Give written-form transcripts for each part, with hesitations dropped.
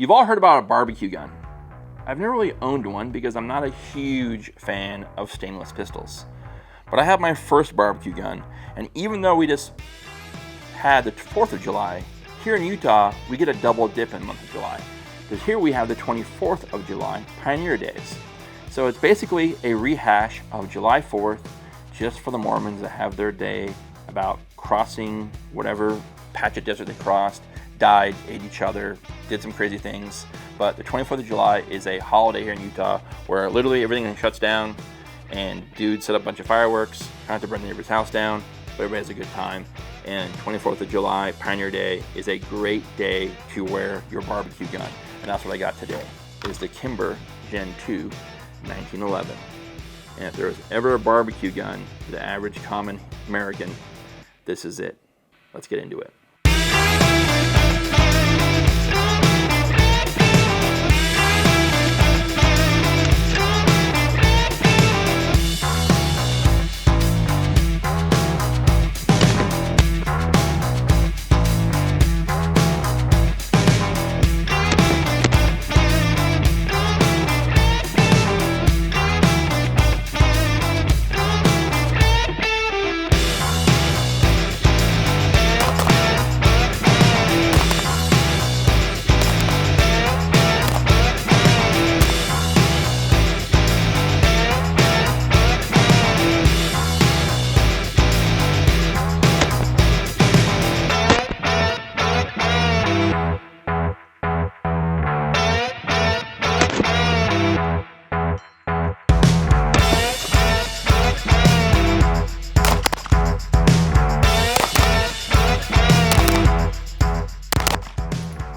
You've all heard about a barbecue gun. I've never really owned one because I'm not a huge fan of stainless pistols. But I have my first barbecue gun, and even though we just had the 4th of July, here in Utah, we get a double dip in the month of July. Because here we have the 24th of July, Pioneer Days. So it's basically a rehash of July 4th, just for the Mormons that have their day about crossing whatever patch of desert they crossed, died, ate each other, did some crazy things. But the 24th of July is a holiday here in Utah where literally everything shuts down and dudes set up a bunch of fireworks, trying to burn the neighbor's house down, but everybody has a good time. And 24th of July, Pioneer Day, is a great day to wear your barbecue gun. And that's what I got today, is the Kimber Gen 2 1911. And if there was ever a barbecue gun for the average common American, this is it. Let's get into it.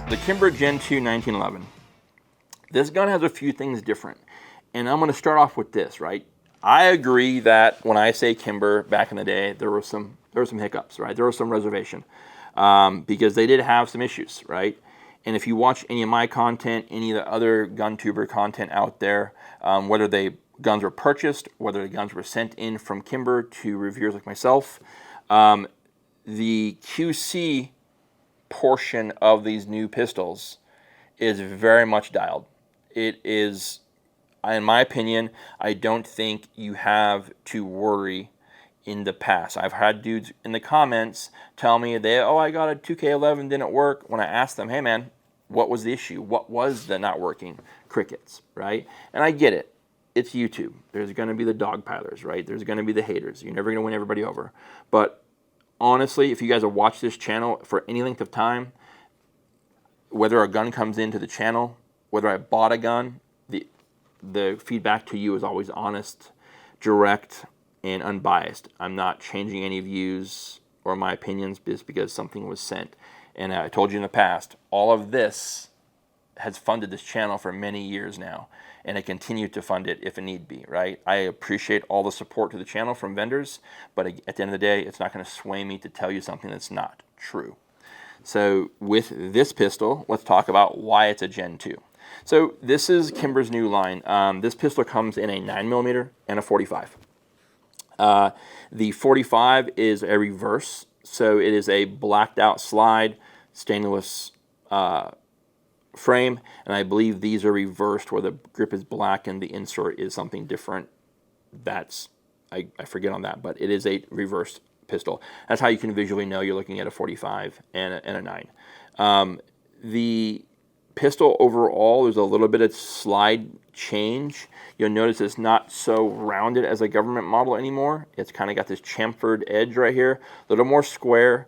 The Kimber Gen 2 1911. This gun has a few things different, and I'm going to start off with this, right? I agree that when I say Kimber back in the day, there were some hiccups, right? There was some reservation because they did have some issues, right? And if you watch any of my content, any of the other gun tuber content out there, whether guns were purchased, whether the guns were sent in from Kimber to reviewers like myself, the QC portion of these new pistols is very much dialed. It is, in my opinion, I don't think you have to worry in the past. I've had dudes in the comments tell me I got a 2K11, didn't work. When I asked them, hey man, what was the issue? What was the not working? Crickets, right? And I get it. It's YouTube. There's going to be the dogpilers, right? There's going to be the haters. You're never going to win everybody over. But honestly, if you guys have watched this channel for any length of time, whether a gun comes into the channel, whether I bought a gun, the feedback to you is always honest, direct, and unbiased. I'm not changing any views or my opinions just because something was sent. And I told you in the past, all of this has funded this channel for many years now, and I continue to fund it if it need be, right? I appreciate all the support to the channel from vendors, but at the end of the day, it's not going to sway me to tell you something that's not true. So with this pistol, let's talk about why it's a Gen 2. So this is Kimber's new line. This pistol comes in a 9mm and a 45. The 45 is a reverse, so it is a blacked out slide, stainless frame, and I believe these are reversed where the grip is black and the insert is something different. I forget on that, but it is a reversed pistol. That's how you can visually know you're looking at a 45 and a 9. The pistol overall, there's a little bit of slide change. You'll notice it's not so rounded as a government model anymore. It's kind of got this chamfered edge right here, a little more square.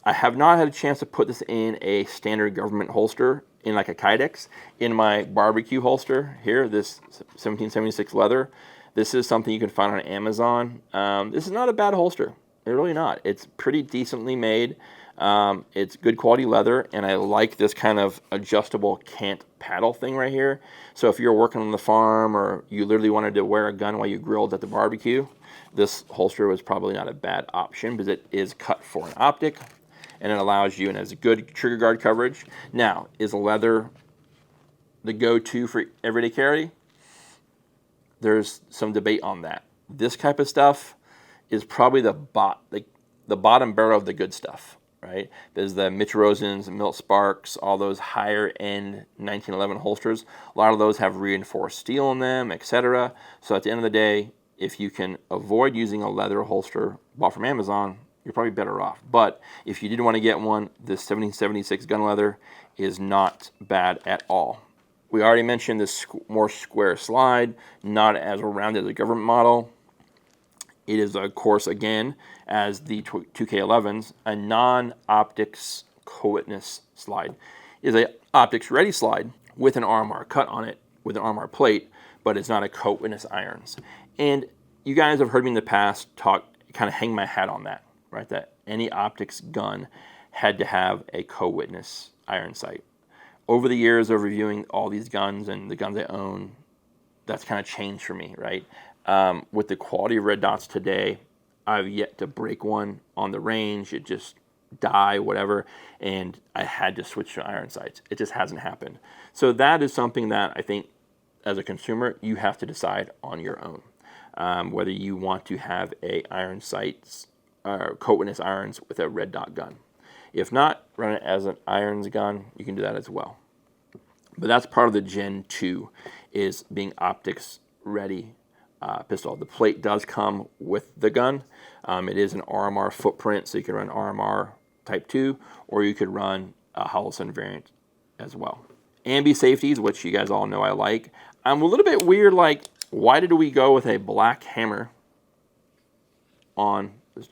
I have not had a chance to put this in a standard government holster in like a Kydex. In my barbecue holster here, this 1776 leather, this is something you can find on Amazon. This is not a bad holster. It's really not. It's pretty decently made. It's good quality leather, and I like this kind of adjustable cant paddle thing right here. So if you're working on the farm or you literally wanted to wear a gun while you grilled at the barbecue, this holster was probably not a bad option because it is cut for an optic, and it allows you and has good trigger guard coverage. Now, is leather the go-to for everyday carry? There's some debate on that. This type of stuff is probably the bottom barrel of the good stuff, right? There's the Mitch Rosens, Milt Sparks, all those higher end 1911 holsters. A lot of those have reinforced steel in them, etc. So at the end of the day, if you can avoid using a leather holster bought from Amazon, you're probably better off. But if you did want to get one, this 1776 gun leather is not bad at all. We already mentioned this more square slide, not as rounded as a government model. It is, of course, again, as the 2K11s, a non-optics co-witness slide. It is a optics ready slide with an RMR cut on it, with an RMR plate, but it's not a co-witness irons. And you guys have heard me in the past talk, kind of hang my hat on that, right? That any optics gun had to have a co-witness iron sight. Over the years of reviewing all these guns and the guns I own, that's kind of changed for me, right? With the quality of red dots today, I've yet to break one on the range. It just die, whatever, and I had to switch to iron sights. It just hasn't happened. So that is something that I think as a consumer, you have to decide on your own. Whether you want to have a iron sights or co-witness irons with a red dot gun. If not, run it as an irons gun. You can do that as well. But that's part of the Gen 2 is being optics ready pistol. The plate does come with the gun. It is an RMR footprint, so you can run RMR Type 2, or you could run a Holosun variant as well. Ambi safeties, which you guys all know I like. I'm a little bit weird, like, why did we go with a black hammer on the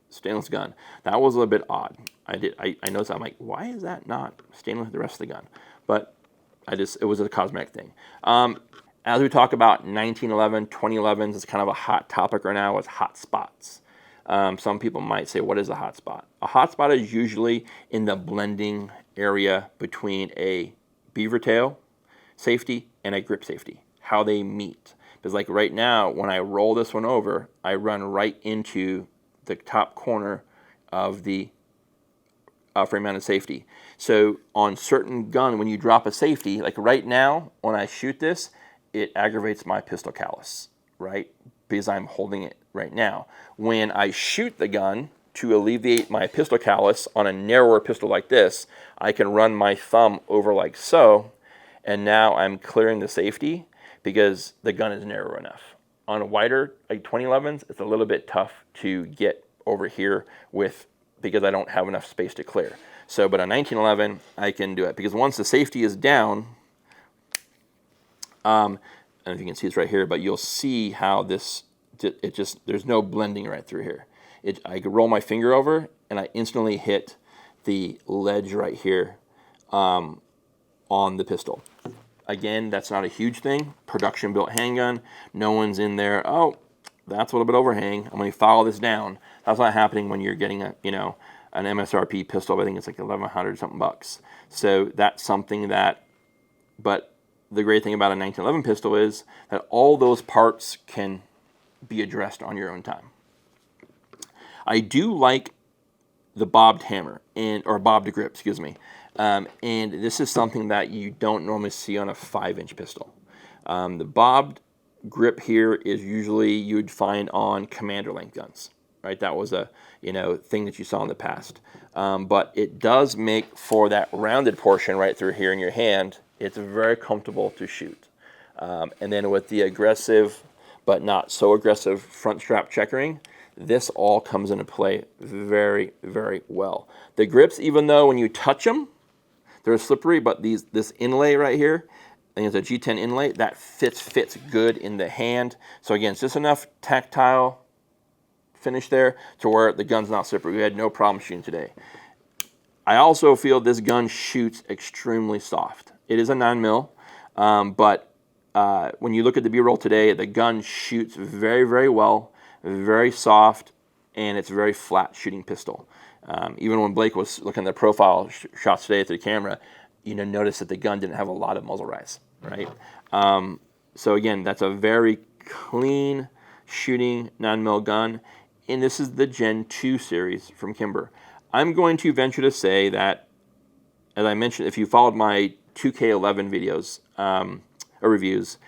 stainless gun? That was a little bit odd. I noticed, I'm like, why is that not stainless with the rest of the gun? But it was a cosmetic thing. As we talk about 1911, 2011s, it's kind of a hot topic right now with hot spots. Some people might say, what is a hot spot? A hot spot is usually in the blending area between a beaver tail safety and a grip safety, how they meet. Because like right now, when I roll this one over, I run right into the top corner of the frame mounted safety. So on certain gun, when you drop a safety, like right now, when I shoot this, it aggravates my pistol callus, right? Because I'm holding it right now. When I shoot the gun to alleviate my pistol callus on a narrower pistol like this, I can run my thumb over like so, and now I'm clearing the safety because the gun is narrow enough. On a wider, like 2011s, it's a little bit tough to get over here with, because I don't have enough space to clear. So, but on 1911, I can do it because once the safety is down, I don't know if you can see this right here, but you'll see how this, there's no blending right through here. I could roll my finger over and I instantly hit the ledge right here on the pistol. Again, that's not a huge thing. Production built handgun. No one's in there, oh, that's a little bit overhang. I'm going to follow this down. That's not happening when you're getting an MSRP pistol. I think it's like 1,100 something bucks. So that's something that, but the great thing about a 1911 pistol is that all those parts can be addressed on your own time. I do like the bobbed hammer, or bobbed grip, excuse me. And this is something that you don't normally see on a 5-inch pistol. The bobbed grip here is usually you'd find on commander length guns, right? That was a thing that you saw in the past. But it does make for that rounded portion right through here in your hand, it's very comfortable to shoot. And then with the aggressive but not so aggressive front strap checkering, this all comes into play very, very well. The grips, even though when you touch them, they're slippery, but this inlay right here, I think it's a G10 inlay, that fits good in the hand. So again, it's just enough tactile finish there to where the gun's not slippery. We had no problem shooting today. I also feel this gun shoots extremely soft. It is a 9mm, but when you look at the B-roll today, the gun shoots very, very well, very soft, and it's a very flat shooting pistol. Even when Blake was looking at the profile shots today through the camera, notice that the gun didn't have a lot of muzzle rise, right? So again, that's a very clean shooting 9mm gun, and this is the Gen 2 series from Kimber. I'm going to venture to say that, as I mentioned, if you followed my 2K11 videos or reviews,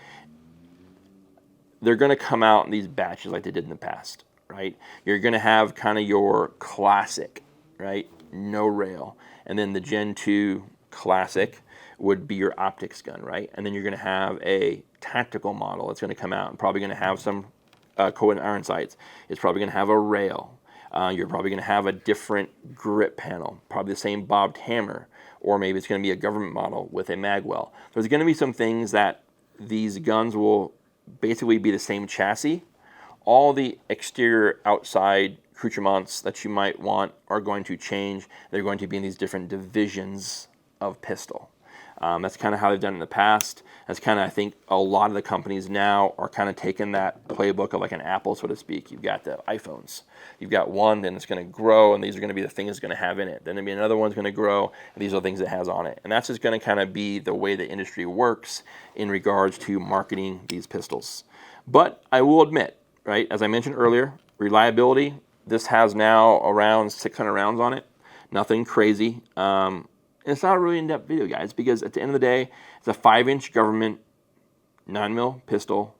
they're going to come out in these batches like they did in the past, right? You're going to have kind of your classic, right? no rail. And then the Gen 2 Classic would be your optics gun, right? And then you're going to have a tactical model that's going to come out and probably going to have some coated iron sights. It's probably going to have a rail. You're probably going to have a different grip panel, probably the same bobbed hammer, or maybe it's going to be a government model with a mag well. There's going to be some things that these guns will basically be the same chassis. All the exterior outside accoutrements that you might want are going to change. They're going to be in these different divisions of pistol. That's kind of how they've done it in the past. That's kind of, I think, a lot of the companies now are kind of taking that playbook of like an Apple, so to speak. You've got the iPhones. You've got one, then it's going to grow, and these are going to be the things it's going to have in it. Then there'll be another one's going to grow, and these are the things it has on it. And that's just going to kind of be the way the industry works in regards to marketing these pistols. But I will admit, right, as I mentioned earlier, reliability, this has now around 600 rounds on it. Nothing crazy. It's not a really in-depth video, guys, because at the end of the day, it's a 5-inch government 9mm pistol,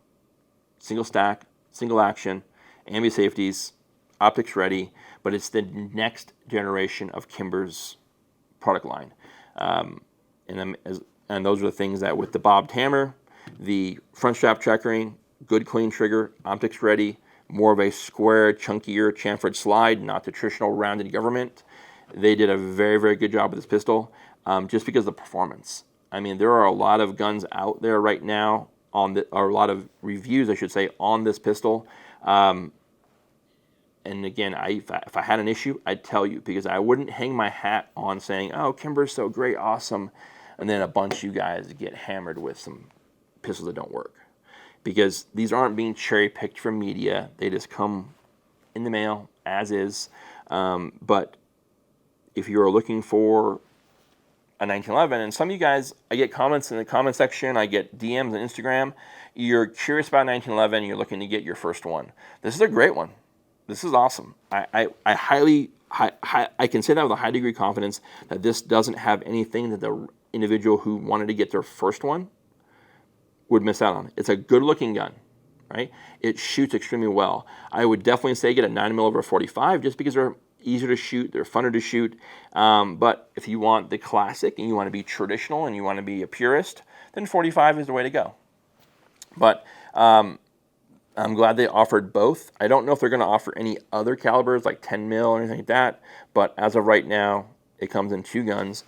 single stack, single action, ambi safeties, optics ready, but it's the next generation of Kimber's product line. And those are the things that with the bobbed hammer, the front strap checkering, good clean trigger, optics ready, more of a square, chunkier chamfered slide, not the traditional rounded government. They did a very, very good job with this pistol, just because of the performance. I mean, there are a lot of guns out there right now, or a lot of reviews, I should say, on this pistol. And again, if I had an issue, I'd tell you, because I wouldn't hang my hat on saying, oh, Kimber's so great, awesome, and then a bunch of you guys get hammered with some pistols that don't work. Because these aren't being cherry-picked from media. They just come in the mail as is. But if you're looking for a 1911, and some of you guys, I get comments in the comment section, I get DMs on Instagram, you're curious about 1911, you're looking to get your first one. This is a great one. This is awesome. I can say that with a high degree of confidence that this doesn't have anything that the individual who wanted to get their first one would miss out on. It's a good looking gun, right? It shoots extremely well. I would definitely say get a 9mm over 45 just because they're easier to shoot, they're funner to shoot. But if you want the classic and you want to be traditional and you want to be a purist, then 45 is the way to go. But I'm glad they offered both. I don't know if they're going to offer any other calibers like 10mm or anything like that, but as of right now, it comes in two guns,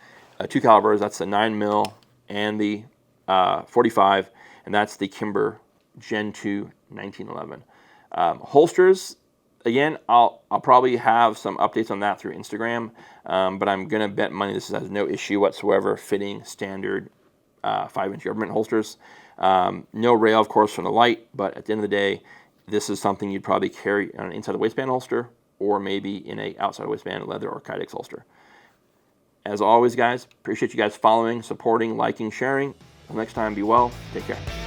two calibers. That's the 9mm and the 45, and that's the Kimber Gen 2 1911. Holsters, again, I'll probably have some updates on that through Instagram, but I'm going to bet money this has no issue whatsoever fitting standard 5-inch government holsters. No rail, of course, from the light, but at the end of the day, this is something you'd probably carry on an inside the waistband holster or maybe in a outside waistband leather or Kydex holster. As always, guys, appreciate you guys following, supporting, liking, sharing. Until next time, be well. Take care.